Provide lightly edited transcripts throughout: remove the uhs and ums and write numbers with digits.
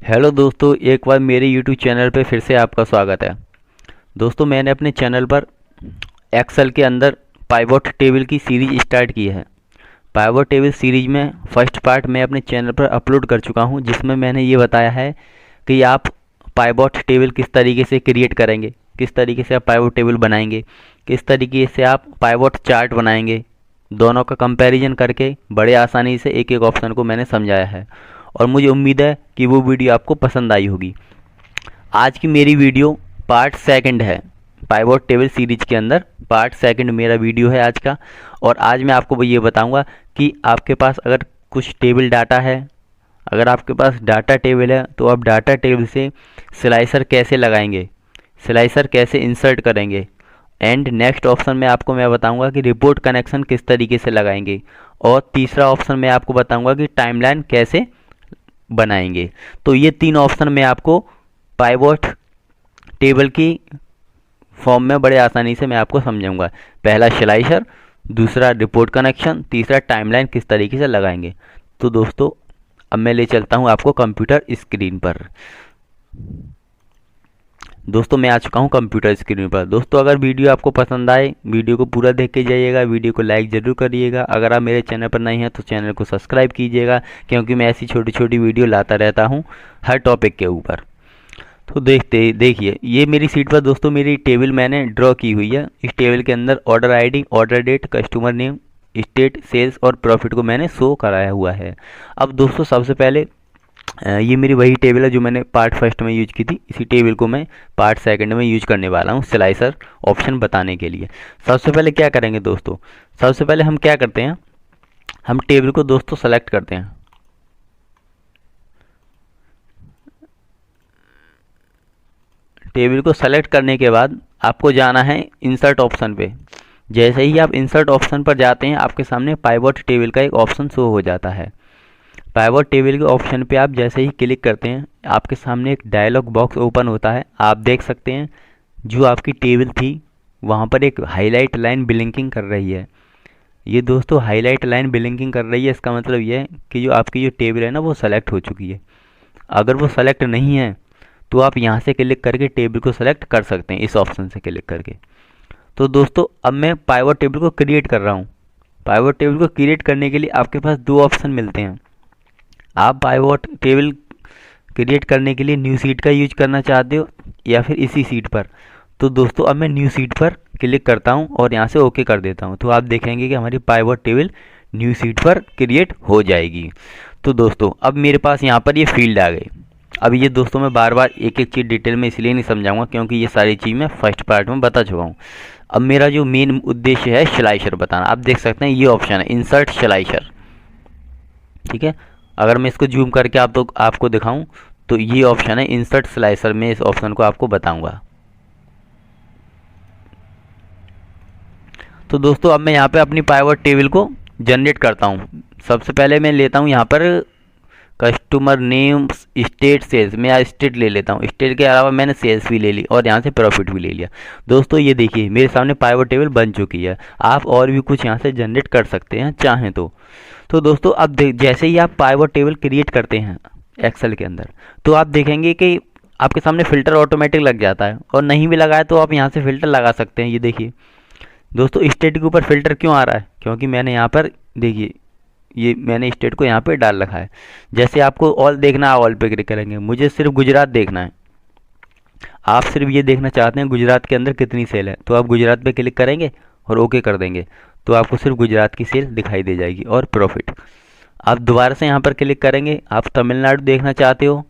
Hello दोस्तों, एक बार मेरे यूट्यूब चैनल पे फिर से आपका स्वागत है। दोस्तों, मैंने अपने चैनल पर एक्सेल के अंदर पाइवट टेबल की सीरीज स्टार्ट की है। पाइवट टेबल सीरीज में फर्स्ट पार्ट मैं अपने चैनल पर अपलोड कर चुका हूं, जिसमें मैंने ये बताया है कि आप पाइवट टेबल किस तरीके से क्रिएट करेंगे, किस तरीके से आप पाइवट टेबल बनाएंगे, किस तरीके से आप पाइवट चार्ट बनाएंगे। दोनों का कंपैरिजन करके बड़े आसानी से एक एक ऑप्शन को मैंने समझाया है और मुझे उम्मीद है कि वो वीडियो आपको पसंद आई होगी। आज की मेरी वीडियो पार्ट सेकंड है। पाइवट टेबल सीरीज के अंदर पार्ट सेकंड मेरा वीडियो है आज का। और आज मैं आपको ये बताऊंगा कि आपके पास अगर कुछ टेबल डाटा है, अगर आपके पास डाटा टेबल है तो आप डाटा टेबल से स्लाइसर कैसे लगाएंगे, स्लाइसर कैसे इंसर्ट करेंगे। एंड नेक्स्ट ऑप्शन में आपको मैं बताऊंगा कि रिपोर्ट कनेक्शन किस तरीके से लगाएंगे। और तीसरा ऑप्शन में आपको बताऊंगा कि टाइमलाइन कैसे बनाएंगे। तो ये तीन ऑप्शन मैं आपको पाइवट टेबल की फॉर्म में बड़े आसानी से मैं आपको समझाऊंगा। पहला स्लाइसर, दूसरा रिपोर्ट कनेक्शन, तीसरा टाइमलाइन किस तरीके से लगाएंगे। तो दोस्तों, अब मैं ले चलता हूं आपको कंप्यूटर स्क्रीन पर। दोस्तों, मैं आ चुका हूं कंप्यूटर स्क्रीन पर। दोस्तों, अगर वीडियो आपको पसंद आए, वीडियो को पूरा देख के जाइएगा, वीडियो को लाइक ज़रूर करिएगा। अगर आप मेरे चैनल पर नए हैं तो चैनल को सब्सक्राइब कीजिएगा, क्योंकि मैं ऐसी छोटी छोटी वीडियो लाता रहता हूं हर टॉपिक के ऊपर। तो देखिए, ये मेरी सीट पर दोस्तों मेरी टेबल मैंने ड्रॉ की हुई है। इस टेबल के अंदर order ID, order date, customer name, state, sales और प्रॉफिट को मैंने शो कराया हुआ है। अब दोस्तों, सबसे पहले ये मेरी वही टेबल है जो मैंने पार्ट फर्स्ट में यूज की थी। इसी टेबल को मैं पार्ट सेकंड में यूज करने वाला हूँ स्लाइसर ऑप्शन बताने के लिए। सबसे पहले क्या करेंगे दोस्तों, सबसे पहले हम क्या करते हैं, हम टेबल को दोस्तों सेलेक्ट करते हैं। टेबल को सेलेक्ट करने के बाद आपको जाना है इंसर्ट ऑप्शन पे। जैसे ही आप इंसर्ट ऑप्शन पर जाते हैं, आपके सामने पाइवट टेबल का एक ऑप्शन शो हो जाता है। पाइवट टेबल के ऑप्शन पे आप जैसे ही क्लिक करते हैं, आपके सामने एक डायलॉग बॉक्स ओपन होता है। आप देख सकते हैं जो आपकी टेबल थी वहाँ पर एक हाईलाइट लाइन ब्लिंकिंग कर रही है। ये दोस्तों हाईलाइट लाइन ब्लिंकिंग कर रही है, इसका मतलब ये है कि जो आपकी जो टेबल है ना वो सेलेक्ट हो चुकी है। अगर वो सेलेक्ट नहीं है तो आप यहाँ से क्लिक करके टेबल को सेलेक्ट कर सकते हैं, इस ऑप्शन से क्लिक करके। तो दोस्तों, अब मैं पाइवट टेबल को क्रिएट कर रहा हूँ। पाइवट टेबल को क्रिएट करने के लिए आपके पास दो ऑप्शन मिलते हैं। आप पाइवट टेबल क्रिएट करने के लिए न्यू सीट का यूज करना चाहते हो या फिर इसी सीट पर। तो दोस्तों, अब मैं न्यू सीट पर क्लिक करता हूं और यहां से ओके कर देता हूं। तो आप देखेंगे कि हमारी पाइवट टेबल न्यू सीट पर क्रिएट हो जाएगी। तो दोस्तों, अब मेरे पास यहां पर ये फील्ड आ गई। अब ये दोस्तों मैं बार बार एक एक चीज़ डिटेल में इसलिए नहीं समझाऊंगा क्योंकि ये सारी चीज़ मैं फर्स्ट पार्ट में बता चुका हूँ। अब मेरा जो मेन उद्देश्य है स्लाइसर बताना। आप देख सकते हैं ये ऑप्शन है इंसर्ट स्लाइसर, ठीक है। अगर मैं इसको जूम करके आपको दिखाऊं तो ये ऑप्शन है इंसर्ट स्लाइसर। में इस ऑप्शन को आपको बताऊंगा। तो दोस्तों, अब मैं यहाँ पे अपनी पाइवट टेबल को जनरेट करता हूँ। सबसे पहले मैं लेता हूँ यहाँ पर कस्टमर नेम, स्टेट, सेल्स। मैं यहाँ स्टेट ले लेता हूँ। स्टेट के अलावा मैंने सेल्स भी ले ली और यहाँ से प्रॉफिट भी ले लिया। दोस्तों, ये देखिए मेरे सामने पाइवट टेबल बन चुकी है। आप और भी कुछ यहाँ से जनरेट कर सकते हैं चाहें तो। तो दोस्तों, अब जैसे ही आप पाइवट टेबल क्रिएट करते हैं एक्सेल के अंदर, तो आप देखेंगे कि आपके सामने फ़िल्टर ऑटोमेटिक लग जाता है। और नहीं भी लगाए तो आप यहाँ से फ़िल्टर लगा सकते हैं। ये देखिए दोस्तों, स्टेट के ऊपर फ़िल्टर क्यों आ रहा है, क्योंकि मैंने यहाँ पर देखिए ये मैंने स्टेट को यहाँ पे डाल रखा है। जैसे आपको ऑल देखना है, ऑल पे क्लिक करेंगे। मुझे सिर्फ गुजरात देखना है। आप सिर्फ ये देखना चाहते हैं गुजरात के अंदर कितनी सेल है, तो आप गुजरात पे क्लिक करेंगे और ओके कर देंगे। तो आपको सिर्फ गुजरात की सेल दिखाई दे जाएगी और प्रॉफिट। आप दोबारा से यहाँ पर क्लिक करेंगे। आप तमिलनाडु देखना चाहते हो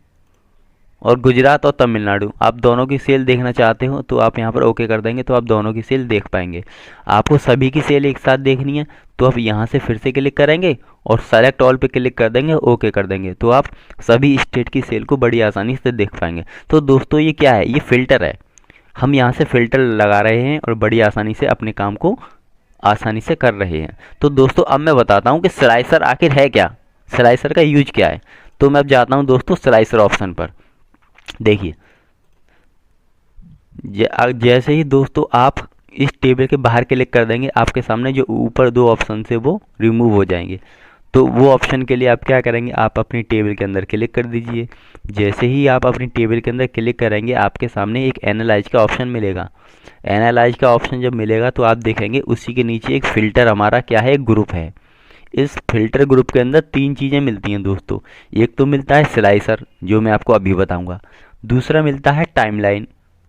और गुजरात और तमिलनाडु आप दोनों की सेल देखना चाहते हो, तो आप यहाँ पर ओके कर देंगे। तो आप दोनों की सेल देख पाएंगे। आपको सभी की सेल एक साथ देखनी है तो आप यहाँ से फिर से क्लिक करेंगे और सेलेक्ट ऑल पे क्लिक कर देंगे, ओके कर देंगे। तो आप सभी स्टेट की सेल को बड़ी आसानी से देख पाएंगे। तो दोस्तों, ये क्या है, ये फ़िल्टर है। हम यहाँ से फ़िल्टर लगा रहे हैं और बड़ी आसानी से अपने काम को आसानी से कर रहे हैं। तो दोस्तों, अब मैं बताता हूँ कि स्लाइसर आखिर है क्या, स्लाइसर का यूज क्या है। तो मैं अब जाता हूँ दोस्तों स्लाइसर ऑप्शन पर। देखिए जैसे ही दोस्तों आप इस टेबल के बाहर क्लिक कर देंगे, आपके सामने जो ऊपर दो ऑप्शन से वो रिमूव हो जाएंगे। तो वो ऑप्शन के लिए आप क्या करेंगे, आप अपनी टेबल के अंदर क्लिक कर दीजिए। जैसे ही आप अपनी टेबल के अंदर क्लिक करेंगे आपके सामने एक एनालाइज का ऑप्शन मिलेगा। एनालाइज का ऑप्शन जब मिलेगा तो आप देखेंगे उसी के नीचे एक फ़िल्टर हमारा क्या है, एक ग्रुप है। इस फिल्टर ग्रुप के अंदर 3 चीज़ें मिलती हैं दोस्तों। एक तो मिलता है स्लाइसर, जो मैं आपको अभी बताऊंगा। दूसरा मिलता है timeline,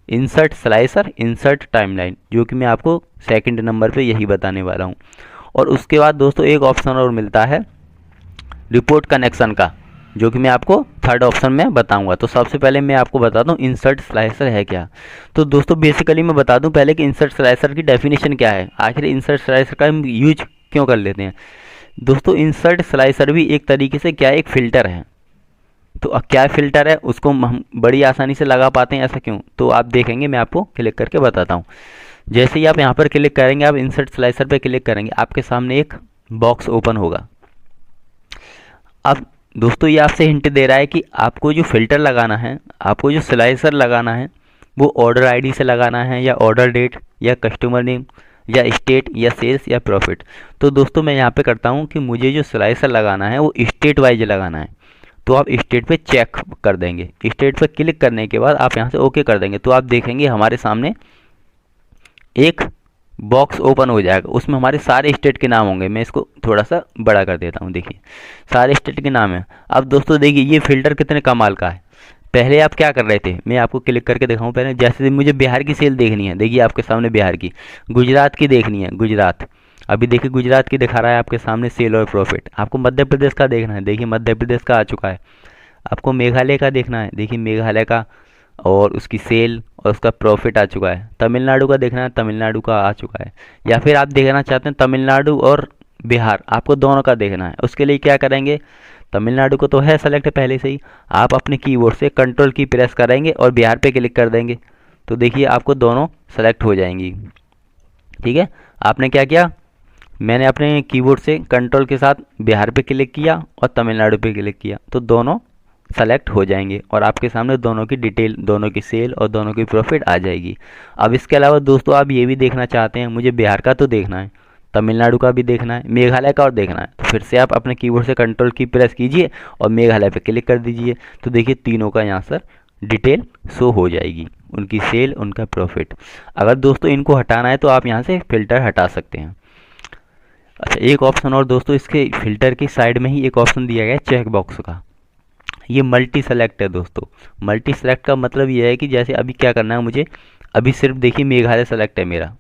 insert slicer insert timeline, जो कि मैं आपको सेकंड नंबर पे यही बताने वाला हूँ। और उसके बाद दोस्तों एक ऑप्शन और मिलता है रिपोर्ट कनेक्शन का, जो कि मैं आपको थर्ड ऑप्शन में बताऊंगा। तो सबसे पहले मैं आपको बता दूं इंसर्ट स्लाइसर है क्या। तो दोस्तों बेसिकली मैं बता दूं पहले कि इंसर्ट स्लाइसर की डेफिनेशन क्या है, आखिर इंसर्ट स्लाइसर का हम यूज क्यों कर लेते हैं। दोस्तों इंसर्ट स्लाइसर भी एक तरीके से क्या, एक फ़िल्टर है। तो अब क्या फ़िल्टर है उसको हम बड़ी आसानी से लगा पाते हैं, ऐसा क्यों, तो आप देखेंगे, मैं आपको क्लिक करके बताता हूँ। जैसे ही आप यहाँ पर क्लिक करेंगे, आप इंसर्ट स्लाइसर पे क्लिक करेंगे, आपके सामने एक बॉक्स ओपन होगा। अब दोस्तों ये आपसे हिंट दे रहा है कि आपको जो फ़िल्टर लगाना है, आपको जो स्लाइसर लगाना है, वो ऑर्डर आईडी से लगाना है या ऑर्डर डेट या कस्टमर नेम या स्टेट या सेल्स या प्रॉफिट। तो दोस्तों मैं यहाँ पे करता हूँ कि मुझे जो स्लाइसर लगाना है वो स्टेट वाइज लगाना है। तो आप स्टेट पे चेक कर देंगे। स्टेट पे क्लिक करने के बाद आप यहाँ से ओके कर देंगे, तो आप देखेंगे हमारे सामने एक बॉक्स ओपन हो जाएगा। उसमें हमारे सारे स्टेट के नाम होंगे। मैं इसको थोड़ा सा बड़ा कर देता हूँ, देखिए सारे स्टेट के नाम हैं। अब दोस्तों देखिए ये फ़िल्टर कितने कमाल का है। पहले आप क्या कर रहे थे, मैं आपको क्लिक करके दिखाऊं। पहले जैसे मुझे बिहार की सेल देखनी है, देखिए आपके सामने बिहार की, गुजरात की देखनी है, गुजरात, अभी देखिए गुजरात की दिखा रहा है आपके सामने सेल और प्रॉफिट। आपको मध्य प्रदेश का देखना है, देखिए मध्य प्रदेश का आ चुका है। आपको मेघालय का देखना है, देखिए मेघालय का और उसकी सेल और उसका प्रॉफिट आ चुका है। तमिलनाडु का देखना है, तमिलनाडु का आ चुका है। या फिर आप देखना चाहते हैं तमिलनाडु और बिहार, आपको दोनों का देखना है। उसके लिए क्या करेंगे, तमिलनाडु को तो है सेलेक्ट पहले से ही, आप अपने कीबोर्ड से कंट्रोल की प्रेस करेंगे और बिहार पे क्लिक कर देंगे, तो देखिए आपको दोनों सेलेक्ट हो जाएंगी। ठीक है, आपने क्या किया, मैंने अपने कीबोर्ड से कंट्रोल के साथ बिहार पे क्लिक किया और तमिलनाडु पे क्लिक किया, तो दोनों सेलेक्ट हो जाएंगे और आपके सामने दोनों की डिटेल, दोनों की सेल और दोनों की प्रॉफिट आ जाएगी। अब इसके अलावा दोस्तों आप ये भी देखना चाहते हैं, मुझे बिहार का तो देखना है, तमिलनाडु का भी देखना है, मेघालय का और देखना है, तो फिर से आप अपने कीबोर्ड से कंट्रोल की प्रेस कीजिए और मेघालय पे क्लिक कर दीजिए। तो देखिए तीनों का यहाँ सर डिटेल शो हो जाएगी, उनकी सेल, उनका प्रॉफिट। अगर दोस्तों इनको हटाना है तो आप यहाँ से फ़िल्टर हटा सकते हैं। अच्छा एक ऑप्शन और दोस्तों, इसके फ़िल्टर की साइड में ही एक ऑप्शन दिया गया है चेक बॉक्स का। ये मल्टी सेलेक्ट है दोस्तों। मल्टी सेलेक्ट का मतलब ये है कि जैसे अभी क्या करना है मुझे, अभी सिर्फ देखिए मेघालय सेलेक्ट है मेरा,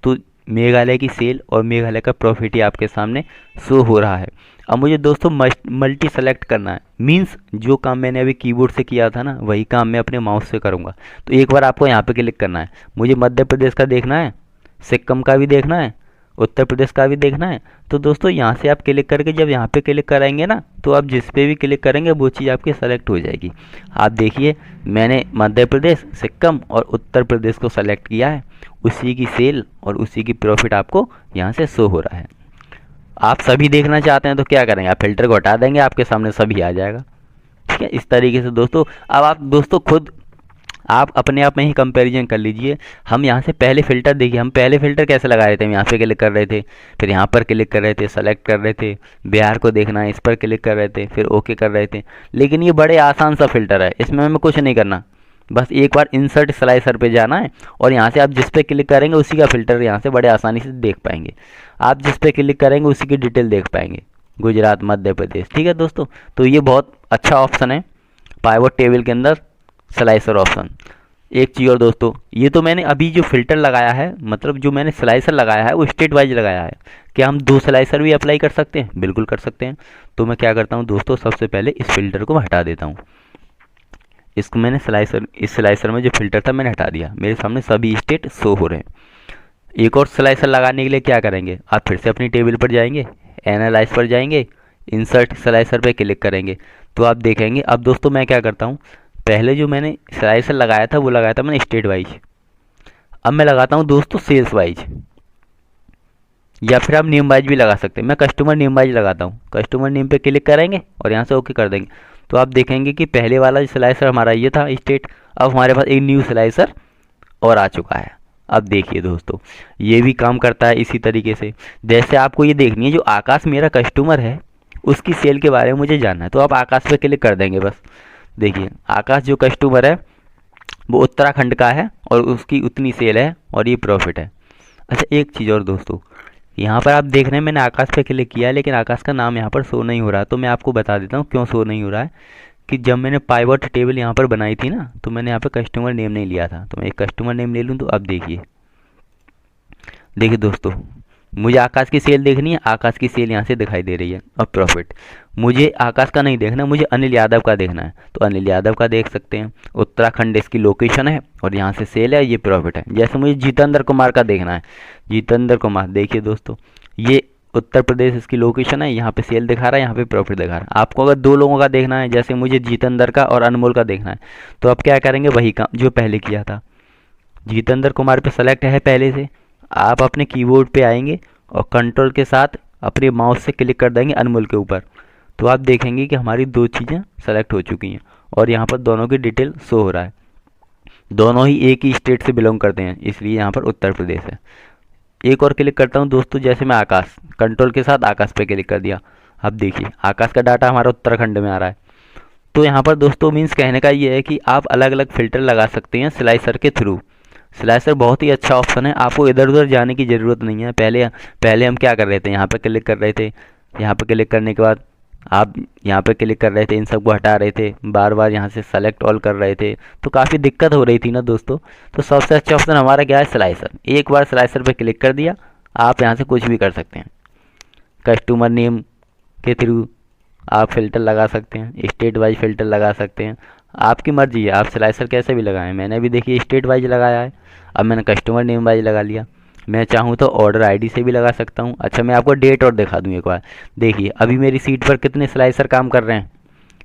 तो मेघालय की सेल और मेघालय का प्रॉफिट ही आपके सामने शो हो रहा है। अब मुझे दोस्तों मल्टी सेलेक्ट करना है, मींस जो काम मैंने अभी कीबोर्ड से किया था ना, वही काम मैं अपने माउस से करूँगा। तो एक बार आपको यहाँ पे क्लिक करना है, मुझे मध्य प्रदेश का देखना है, सिक्किम का भी देखना है, उत्तर प्रदेश का भी देखना है। तो दोस्तों यहाँ से आप क्लिक करके जब यहाँ पे क्लिक कराएंगे ना, तो आप जिस पे भी क्लिक करेंगे वो चीज़ आपकी सेलेक्ट हो जाएगी। आप देखिए मैंने मध्य प्रदेश, सिक्किम और उत्तर प्रदेश को सेलेक्ट किया है, उसी की सेल और उसी की प्रॉफिट आपको यहाँ से शो हो रहा है। आप सभी देखना चाहते हैं तो क्या करेंगे, आप फिल्टर को हटा देंगे, आपके सामने सभी आ जाएगा। ठीक है, इस तरीके से दोस्तों। अब आप दोस्तों खुद आप अपने आप में ही कंपैरिजन कर लीजिए। हम यहाँ से पहले फ़िल्टर देखिए, हम पहले फ़िल्टर कैसे लगा रहे थे, हम यहाँ पे क्लिक कर रहे थे, फिर यहाँ पर क्लिक कर रहे थे, सेलेक्ट कर रहे थे, बिहार को देखना है, इस पर क्लिक कर रहे थे, फिर ओके कर रहे थे। लेकिन ये बड़े आसान सा फ़िल्टर है, इसमें हमें कुछ नहीं करना, बस एक बार इंसर्ट स्लाइसर पे जाना है और यहाँ से आप जिस पे क्लिक करेंगे उसी का फ़िल्टर यहाँ से बड़े आसानी से देख पाएंगे। आप जिस पे क्लिक करेंगे उसी की डिटेल देख पाएंगे, गुजरात, मध्य प्रदेश। ठीक है दोस्तों, तो ये बहुत अच्छा ऑप्शन है पाइवट टेबल के अंदर, स्लाइसर ऑप्शन। एक चीज़ और दोस्तों, ये तो मैंने अभी जो फ़िल्टर लगाया है, मतलब जो मैंने स्लाइसर लगाया है वो स्टेट वाइज लगाया है। क्या हम 2 स्लाइसर भी अप्लाई कर सकते हैं? बिल्कुल कर सकते हैं। तो मैं क्या करता हूँ दोस्तों, सबसे पहले इस फ़िल्टर को हटा देता हूँ। इसको मैंने इस स्लाइसर में जो फ़िल्टर था मैंने हटा दिया, मेरे सामने सभी स्टेट शो हो रहे हैं। एक और स्लाइसर लगाने के लिए क्या करेंगे, आप फिर से अपनी टेबल पर जाएंगे, एनालाइज पर जाएंगे, इंसर्ट स्लाइसर पर क्लिक करेंगे, तो आप देखेंगे। अब दोस्तों मैं क्या करता हूँ, पहले जो मैंने स्लाइसर लगाया था वो लगाया था मैंने स्टेट वाइज, अब मैं लगाता हूँ दोस्तों सेल्स वाइज, या फिर आप नेम वाइज भी लगा सकते हैं। मैं कस्टमर नेम वाइज लगाता हूँ, कस्टमर नेम पे क्लिक करेंगे और यहाँ से ओके कर देंगे, तो आप देखेंगे कि पहले वाला स्लाइसर हमारा ये था स्टेट, अब हमारे पास एक न्यू स्लाइसर और आ चुका है। अब देखिए दोस्तों, ये भी काम करता है इसी तरीके से। जैसे आपको ये देखनी है, जो आकाश मेरा कस्टमर है उसकी सेल के बारे में मुझे जानना है। तो आप आकाश पे क्लिक कर देंगे बस। देखिए आकाश जो कस्टमर है वो उत्तराखंड का है और उसकी उतनी सेल है और ये प्रॉफिट है। अच्छा एक चीज़ और दोस्तों, यहाँ पर आप देख रहे हैं मैंने आकाश पे क्लिक किया लेकिन आकाश का नाम यहाँ पर शो नहीं हो रहा। तो मैं आपको बता देता हूँ क्यों शो नहीं हो रहा है। कि जब मैंने पाइवट टेबल यहाँ पर बनाई थी ना, तो मैंने यहाँ पर कस्टमर नेम नहीं लिया था। तो मैं एक कस्टमर नेम ले लूँ। तो अब देखिए दोस्तों, मुझे आकाश की सेल देखनी है, आकाश की सेल यहाँ से दिखाई दे रही है और प्रॉफिट। मुझे आकाश का नहीं देखना, मुझे अनिल यादव का देखना है। तो अनिल यादव का देख सकते हैं, उत्तराखंड इसकी लोकेशन है और यहाँ से सेल है, ये प्रॉफिट है। जैसे मुझे जितेंद्र कुमार का देखना है, जितेंद्र कुमार देखिए दोस्तों, ये उत्तर प्रदेश इसकी लोकेशन है, यहाँ पे सेल दिखा रहा है, यहाँ पे प्रॉफिट दिखा रहा है। आपको अगर दो लोगों का देखना है, जैसे मुझे जितेंद्र का और अनमोल का देखना है, तो आप क्या करेंगे, वही काम जो पहले किया था। जितेंद्र कुमार पे सेलेक्ट है पहले से, आप अपने कीबोर्ड पे आएंगे और कंट्रोल के साथ अपने माउस से क्लिक कर देंगे अनमोल के ऊपर। तो आप देखेंगे कि हमारी दो चीज़ें सेलेक्ट हो चुकी हैं और यहाँ पर दोनों की डिटेल शो हो रहा है। दोनों ही एक ही स्टेट से बिलोंग करते हैं, इसलिए यहाँ पर उत्तर प्रदेश है। एक और क्लिक करता हूँ दोस्तों, जैसे मैं आकाश कंट्रोल के साथ आकाश पे क्लिक कर दिया। अब देखिए आकाश का डाटा हमारा उत्तराखंड में आ रहा है। तो यहाँ पर दोस्तों मीन्स कहने का ये है कि आप अलग अलग फ़िल्टर लगा सकते हैं स्लाइसर के थ्रू। स्लाइसर बहुत ही अच्छा ऑप्शन है, आपको इधर उधर जाने की ज़रूरत नहीं है। पहले हम क्या कर रहे थे, यहाँ पर क्लिक कर रहे थे, यहाँ पर क्लिक करने के बाद आप यहाँ पे क्लिक कर रहे थे, इन सबको हटा रहे थे, बार बार यहाँ से सेलेक्ट ऑल कर रहे थे, तो काफ़ी दिक्कत हो रही थी ना दोस्तों। तो सबसे अच्छा ऑप्शन हमारा क्या है, स्लाइसर। एक बार स्लाइसर पे क्लिक कर दिया, आप यहाँ से कुछ भी कर सकते हैं। कस्टमर नेम के थ्रू आप फ़िल्टर लगा सकते हैं, स्टेट वाइज फ़िल्टर लगा सकते हैं, आपकी मर्जी है, आप स्लाइसर कैसे भी लगाएं। मैंने भी देखिए स्टेट वाइज लगाया है, अब मैंने कस्टमर नेम वाइज लगा लिया। मैं चाहूँ तो ऑर्डर आईडी से भी लगा सकता हूँ। अच्छा मैं आपको डेट और दिखा दूँ एक बार। देखिए अभी मेरी सीट पर कितने स्लाइसर काम कर रहे हैं।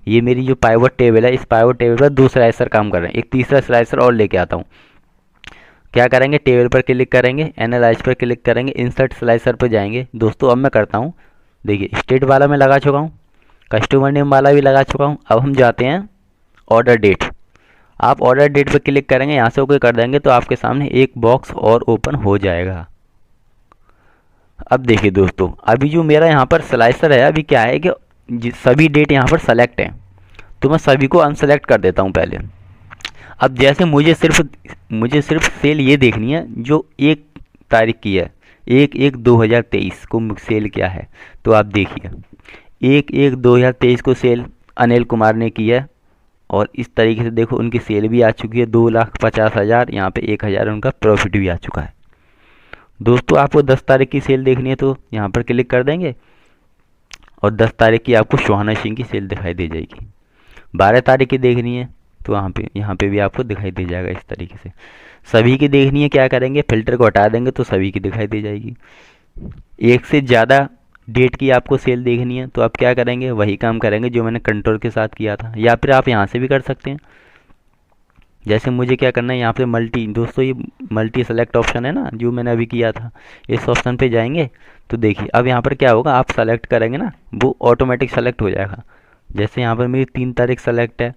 ये मेरी जो पाइवट टेबल है, इस पाइवट टेबल पर 2 स्लाइसर काम कर रहे हैं। एक तीसरा स्लाइसर और लेके आता हूँ। क्या करेंगे, टेबल पर क्लिक करेंगे, एनालाइज पर क्लिक करेंगे, इंसर्ट स्लाइसर पर जाएंगे। दोस्तों अब मैं करता हूँ, देखिए स्टेट वाला मैं लगा चुका हूँ, कस्टमर नेम वाला भी लगा चुका हूँ। अब हम जाते हैं ऑर्डर डेट। आप ऑर्डर डेट पर क्लिक करेंगे, यहाँ से ओके कर देंगे तो आपके सामने एक बॉक्स और ओपन हो जाएगा। अब देखिए दोस्तों, अभी जो मेरा यहाँ पर स्लाइसर है, अभी क्या है कि सभी डेट यहाँ पर सेलेक्ट हैं, तो मैं सभी को अनसेलेक्ट कर देता हूँ पहले। अब जैसे मुझे सिर्फ सेल ये देखनी है जो 1 तारीख की है, 1/1/2023 को सेल क्या है। तो आप देखिए 1/1/2023 को सेल अनिल कुमार ने की है और इस तरीके से देखो उनकी सेल भी आ चुकी है 2,50,000, यहाँ पे 1,000 उनका प्रॉफिट भी आ चुका है। दोस्तों आपको 10 तारीख की सेल देखनी है तो यहाँ पर क्लिक कर देंगे और 10 तारीख की आपको सुहाना सिंह की सेल दिखाई दे जाएगी। 12 तारीख की देखनी है तो यहाँ पे भी आपको दिखाई दे जाएगा। इस तरीके से सभी की देखनी है, क्या करेंगे, फिल्टर को हटा देंगे तो सभी की दिखाई दे जाएगी। एक से ज़्यादा डेट की आपको सेल देखनी है तो आप क्या करेंगे, वही काम करेंगे जो मैंने कंट्रोल के साथ किया था, या फिर आप यहाँ से भी कर सकते हैं। जैसे मुझे क्या करना है, यहाँ पे मल्टी, दोस्तों ये मल्टी सेलेक्ट ऑप्शन है ना जो मैंने अभी किया था, इस ऑप्शन पे जाएंगे तो देखिए अब यहाँ पर क्या होगा, आप सेलेक्ट करेंगे ना वो ऑटोमेटिक सेलेक्ट हो जाएगा। जैसे यहाँ पर मेरी 3 तारीख सेलेक्ट है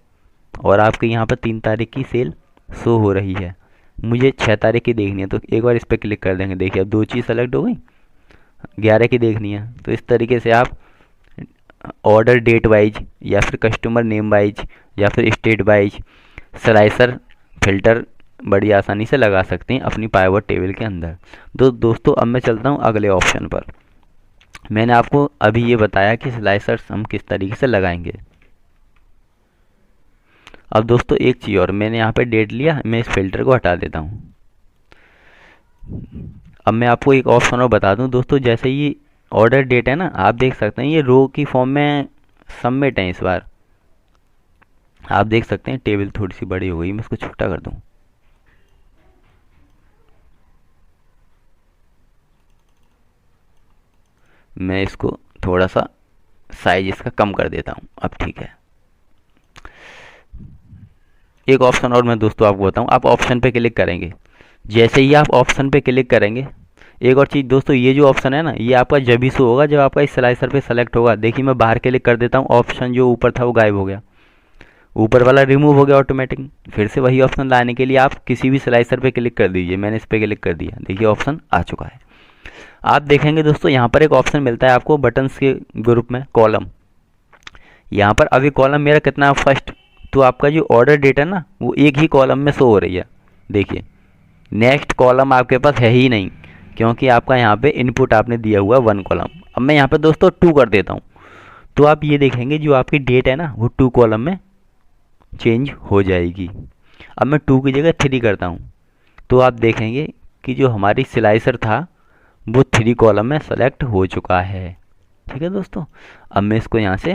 और आपके यहाँ पर 3 तारीख की सेल शो हो रही है, मुझे 6 तारीख की देखनी है तो एक बार इस पर क्लिक कर देंगे। देखिए अब 2 चीज़ सेलेक्ट हो गई, 11 की देखनी है। तो इस तरीके से आप ऑर्डर डेट वाइज या फिर कस्टमर नेम वाइज या फिर स्टेट वाइज स्लाइसर फिल्टर बड़ी आसानी से लगा सकते हैं अपनी पाइवट टेबल के अंदर। तो दोस्तों अब मैं चलता हूँ अगले ऑप्शन पर। मैंने आपको अभी ये बताया कि स्लाइसर्स हम किस तरीके से लगाएंगे। अब दोस्तों एक चीज़ और, मैंने यहाँ पे डेट लिया, मैं इस फिल्टर को हटा देता हूँ। अब मैं आपको एक ऑप्शन और बता दूँ दोस्तों, जैसे ये ऑर्डर डेट है ना, आप देख सकते हैं ये रो की फॉर्म में सबमिट है। इस बार आप देख सकते हैं टेबल थोड़ी सी बड़ी हो गई, मैं इसको छोटा कर दूँ। मैं इसको थोड़ा सा साइज इसका कम कर देता हूँ, अब ठीक है। एक ऑप्शन और मैं दोस्तों आपको बताऊँ, आप ऑप्शन पे क्लिक करेंगे, जैसे ही आप ऑप्शन पे क्लिक करेंगे, एक और चीज़ दोस्तों, ये जो ऑप्शन है ना ये आपका जब भी शो होगा जब आपका इस स्लाइसर पे सेलेक्ट होगा। देखिए मैं बाहर क्लिक कर देता हूँ, ऑप्शन जो ऊपर था वो गायब हो गया, ऊपर वाला रिमूव हो गया ऑटोमेटिक। फिर से वही ऑप्शन लाने के लिए आप किसी भी स्लाइसर पे क्लिक कर दीजिए, मैंने इस पर क्लिक कर दिया, देखिए ऑप्शन आ चुका है। आप देखेंगे दोस्तों यहाँ पर एक ऑप्शन मिलता है आपको बटन्स के ग्रुप में, कॉलम। यहाँ पर अभी कॉलम मेरा कितना है, फर्स्ट। तो आपका जो ऑर्डर डेट है ना वो एक ही कॉलम में शो हो रही है। देखिए नेक्स्ट कॉलम आपके पास है ही नहीं, क्योंकि आपका यहाँ पे इनपुट आपने दिया हुआ 1 कॉलम। अब मैं यहाँ पे दोस्तों 2 कर देता हूँ, तो आप ये देखेंगे जो आपकी डेट है ना वो 2 कॉलम में चेंज हो जाएगी। अब मैं 2 की जगह 3 करता हूँ, तो आप देखेंगे कि जो हमारी स्लाइसर था वो 3 कॉलम में सेलेक्ट हो चुका है। ठीक है दोस्तों, अब मैं इसको यहाँ से,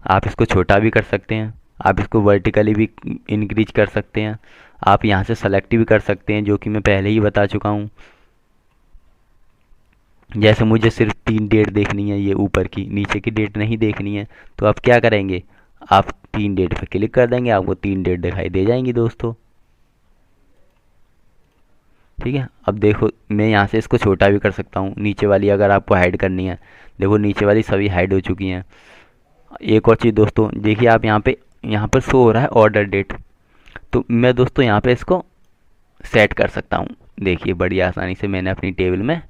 आप इसको छोटा भी कर सकते हैं, आप इसको वर्टिकली भी इंक्रीज कर सकते हैं, आप यहाँ से सेलेक्ट भी कर सकते हैं, जो कि मैं पहले ही बता चुका हूँ। जैसे मुझे सिर्फ 3 डेट देखनी है, ये ऊपर की, नीचे की डेट नहीं देखनी है, तो आप क्या करेंगे, आप 3 डेट पर क्लिक कर देंगे, आपको 3 डेट दिखाई दे जाएंगी दोस्तों। ठीक है, अब देखो मैं यहाँ से इसको छोटा भी कर सकता हूँ, नीचे वाली अगर आपको हाइड करनी है। देखो नीचे वाली सभी हाइड हो चुकी हैं। एक और चीज़ दोस्तों देखिए, आप यहाँ पर शो हो रहा है ऑर्डर डेट, तो मैं दोस्तों यहाँ पे इसको सेट कर सकता हूँ। देखिए बड़ी आसानी से मैंने अपनी टेबल में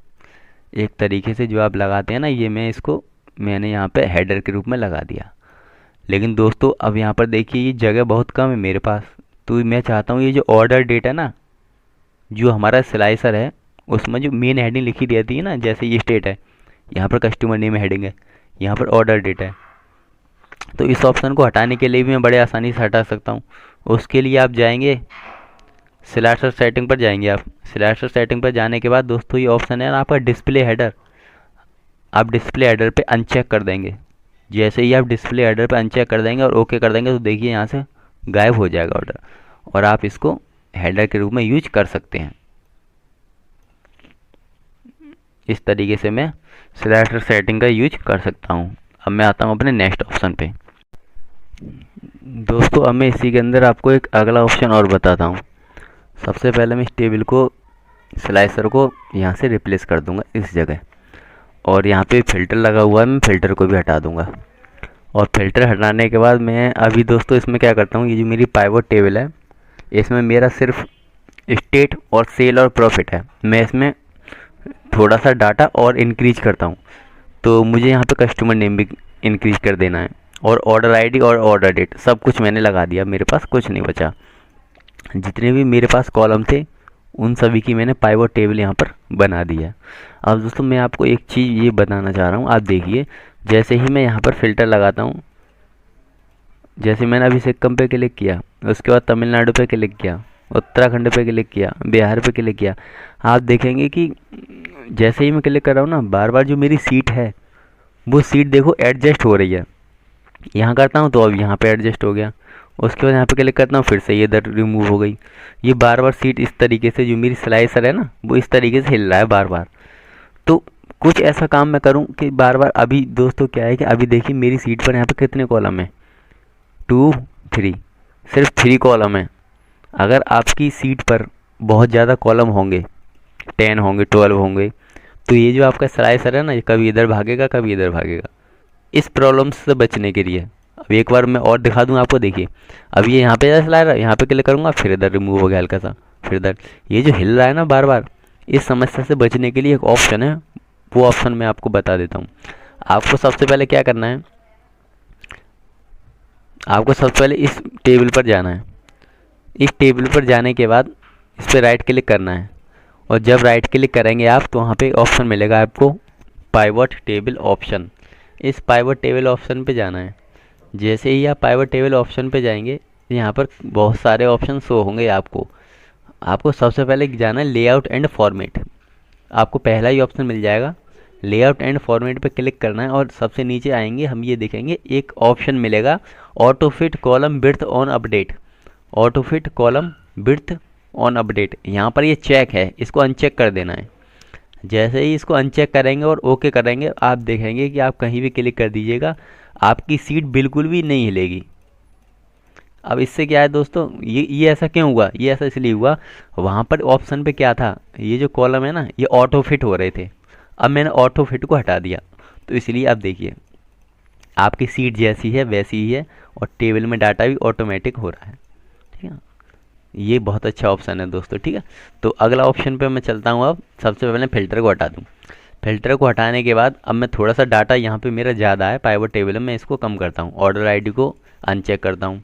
एक तरीके से जो आप लगाते हैं ना, ये मैंने यहाँ पे हेडर के रूप में लगा दिया। लेकिन दोस्तों अब यहाँ पर देखिए ये जगह बहुत कम है मेरे पास, तो मैं चाहता हूँ ये जो ऑर्डर डेट है ना, जो हमारा स्लाइसर है उसमें जो मेन हेडिंग लिखी रहती है ना, जैसे ये स्टेट है, यहाँ पर कस्टमर नेम हेडिंग है, यहाँ पर ऑर्डर डेट है, तो इस ऑप्शन को हटाने के लिए भी मैं बड़े आसानी से हटा सकता हूँ। उसके लिए आप जाएंगे स्लाइसर सेटिंग पर, जाएंगे आप स्लाइसर सेटिंग पर जाने के बाद दोस्तों ये ऑप्शन है ना आपका डिस्प्ले हेडर, आप डिस्प्ले हेडर पे अनचेक कर देंगे। जैसे ही आप डिस्प्ले हेडर पे अनचेक कर देंगे और ओके कर देंगे, तो देखिए यहाँ से गायब हो जाएगा ऑर्डर, और आप इसको हेडर के रूप में यूज कर सकते हैं। इस तरीके से मैं स्लाइसर सेटिंग का यूज कर सकता हूँ। अब मैं आता हूँ अपने नेक्स्ट ऑप्शन पे। दोस्तों अब मैं इसी के अंदर आपको एक अगला ऑप्शन और बताता हूँ। सबसे पहले मैं इस टेबल को, स्लाइसर को यहाँ से रिप्लेस कर दूँगा इस जगह, और यहाँ पे फ़िल्टर लगा हुआ है, मैं फ़िल्टर को भी हटा दूँगा। और फ़िल्टर हटाने के बाद मैं अभी दोस्तों इसमें क्या करता हूँ, ये जो मेरी पाइवट टेबल है इसमें मेरा सिर्फ स्टेट और सेल और प्रॉफिट है, मैं इसमें थोड़ा सा डाटा और इंक्रीज करता हूँ। तो मुझे यहाँ पे कस्टमर नेम भी इंक्रीज कर देना है, और ऑर्डर आईडी और ऑर्डर डेट सब कुछ मैंने लगा दिया, मेरे पास कुछ नहीं बचा। जितने भी मेरे पास कॉलम थे उन सभी की मैंने पाइवट टेबल यहाँ पर बना दी है। अब दोस्तों मैं आपको एक चीज़ ये बताना चाह रहा हूँ, आप देखिए जैसे ही मैं यहाँ पर फ़िल्टर लगाता हूँ, जैसे मैंने अभी सिक्किम पे क्लिक किया, उसके बाद तमिलनाडु पे क्लिक किया, उत्तराखंड पे क्लिक किया, बिहार पे क्लिक किया, आप देखेंगे कि जैसे ही मैं क्लिक कर रहा हूँ ना, बार बार जो मेरी सीट है वो सीट देखो एडजस्ट हो रही है। यहाँ करता हूँ तो अब यहाँ पे एडजस्ट हो गया, उसके बाद यहाँ पे क्लिक करता हूँ फिर से ये इधर रिमूव हो गई। ये बार बार सीट इस तरीके से, जो मेरी स्लाइसर है ना वो इस तरीके से हिल रहा है बार बार। तो कुछ ऐसा काम मैं करूँ कि बार बार, अभी दोस्तों क्या है कि अभी देखिए मेरी सीट पर यहाँ पे कितने कॉलम है, 2 3, सिर्फ 3 कॉलम है। अगर आपकी सीट पर बहुत ज़्यादा कॉलम होंगे, 10 होंगे, 12 होंगे, तो ये जो आपका स्लाइसर है ना ये कभी इधर भागेगा कभी इधर भागेगा। इस प्रॉब्लम से बचने के लिए अब एक बार मैं और दिखा दूँ आपको, देखिए अब ये यहाँ पे जैसे ला रहा है, यहाँ पे क्लिक करूँगा फिर इधर रिमूव हो गया हल्का सा, फिर इधर, ये जो हिल रहा है ना बार बार, इस समस्या से बचने के लिए एक ऑप्शन है, वो ऑप्शन मैं आपको बता देता हूँ। आपको सबसे पहले क्या करना है, आपको सबसे पहले इस टेबल पर जाना है। इस टेबल पर जाने के बाद इस पर राइट क्लिक करना है, और जब राइट क्लिक करेंगे आप तो वहाँ पे ऑप्शन मिलेगा आपको पाइवट टेबल ऑप्शन। इस पाइवट टेबल ऑप्शन पे जाना है। जैसे ही आप पाइवट टेबल ऑप्शन पे जाएंगे, यहाँ पर बहुत सारे ऑप्शन शो होंगे आपको सबसे पहले जाना है लेआउट एंड फॉर्मेट। आपको पहला ही ऑप्शन मिल जाएगा, लेआउट एंड फॉर्मेट पे क्लिक करना है, और सबसे नीचे आएंगे हम ये देखेंगे एक ऑप्शन मिलेगा auto fit column width on update. Auto fit column width on update, यहाँ पर ये चेक है, इसको अनचेक कर देना है। जैसे ही इसको अनचेक करेंगे और ओके करेंगे, आप देखेंगे कि आप कहीं भी क्लिक कर दीजिएगा आपकी सीट बिल्कुल भी नहीं हिलेगी। अब इससे क्या है दोस्तों, ये ऐसा क्यों हुआ, ये ऐसा इसलिए हुआ, वहाँ पर ऑप्शन पे क्या था, ये जो कॉलम है ना ये ऑटो फिट हो रहे थे, अब मैंने ऑटो फिट को हटा दिया, तो इसलिए आप देखिए आपकी सीट जैसी है वैसी ही है, और टेबल में डाटा भी ऑटोमेटिक हो रहा है। ठीक है, ये बहुत अच्छा ऑप्शन है दोस्तों, ठीक है। तो अगला ऑप्शन पे मैं चलता हूँ। अब सबसे पहले फ़िल्टर को हटा दूँ। फ़िल्टर को हटाने के बाद अब मैं थोड़ा सा डाटा यहाँ पे मेरा ज़्यादा है पाइवट टेबल में, मैं इसको कम करता हूँ। ऑर्डर आईडी को अनचेक करता हूँ,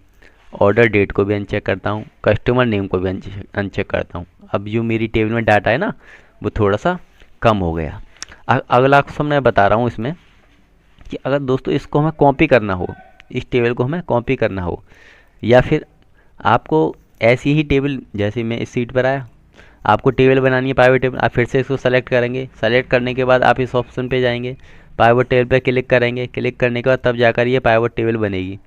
ऑर्डर डेट को भी अनचेक करता हूँ, कस्टमर नेम को भी अनचेक करता हूँ। अब जो मेरी टेबल में डाटा है ना वो थोड़ा सा कम हो गया। अगला ऑप्शन मैं बता रहा हूँ इसमें कि अगर दोस्तों इसको हमें कॉपी करना हो, इस टेबल को हमें कॉपी करना हो, या फिर आपको ऐसी ही टेबल, जैसे मैं इस सीट पर आया, आपको टेबल बनानी है पाइवट टेबल, आप फिर से इसको सेलेक्ट करेंगे। सेलेक्ट करने के बाद आप इस ऑप्शन पे जाएंगे, पाइवट टेबल पे क्लिक करेंगे। क्लिक करने के बाद तब जाकर ये पाइवट टेबल बनेगी।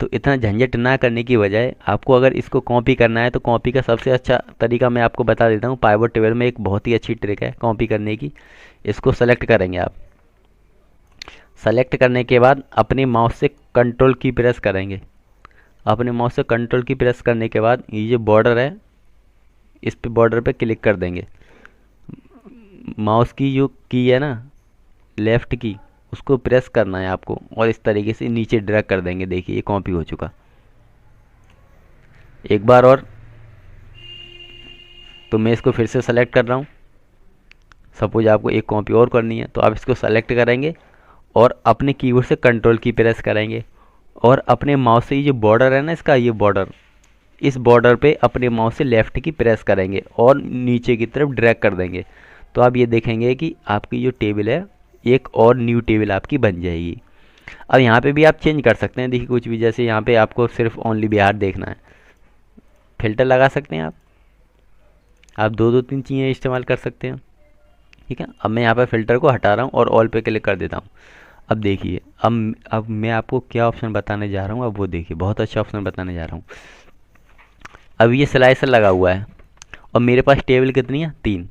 तो इतना झंझट ना करने की बजाय आपको अगर इसको कॉपी करना है तो कॉपी का सबसे अच्छा तरीका मैं आपको बता देता हूँ। पाइवट टेबल में एक बहुत ही अच्छी ट्रिक है कॉपी करने की। इसको सेलेक्ट करेंगे आप। सेलेक्ट करने के बाद अपने माउस से कंट्रोल की प्रेस करेंगे। अपने माउस से कंट्रोल की प्रेस करने के बाद ये जो बॉर्डर है, इस पे बॉर्डर पे क्लिक कर देंगे। माउस की जो की है ना, लेफ़्ट की, उसको प्रेस करना है आपको और इस तरीके से नीचे ड्रैग कर देंगे। देखिए ये कॉपी हो चुका। एक बार और, तो मैं इसको फिर से सेलेक्ट कर रहा हूँ। सपोज आपको एक कॉपी और करनी है तो आप इसको सेलेक्ट करेंगे और अपने कीबोर्ड से कंट्रोल की प्रेस करेंगे और अपने माउस से ये जो बॉर्डर है ना इसका, ये बॉर्डर, इस बॉर्डर पे अपने माउस से लेफ़्ट की प्रेस करेंगे और नीचे की तरफ ड्रैग कर देंगे। तो आप ये देखेंगे कि आपकी जो टेबल है एक और न्यू टेबल आपकी बन जाएगी। अब यहाँ पे भी आप चेंज कर सकते हैं। देखिए कुछ भी, जैसे यहाँ पे आपको सिर्फ ओनली बिहार देखना है, फ़िल्टर लगा सकते हैं आप दो दो तीन चीज़ें इस्तेमाल कर सकते हैं, ठीक है। अब मैं यहाँ पर फ़िल्टर को हटा रहा हूँ और ऑल पे क्लिक कर देता हूँ। अब देखिए, अब मैं आपको क्या ऑप्शन बताने जा रहा हूँ, अब वो देखिए, बहुत अच्छा ऑप्शन बताने जा रहा हूँ। अब ये स्लाइसर लगा हुआ है और मेरे पास टेबल कितनी है, 3।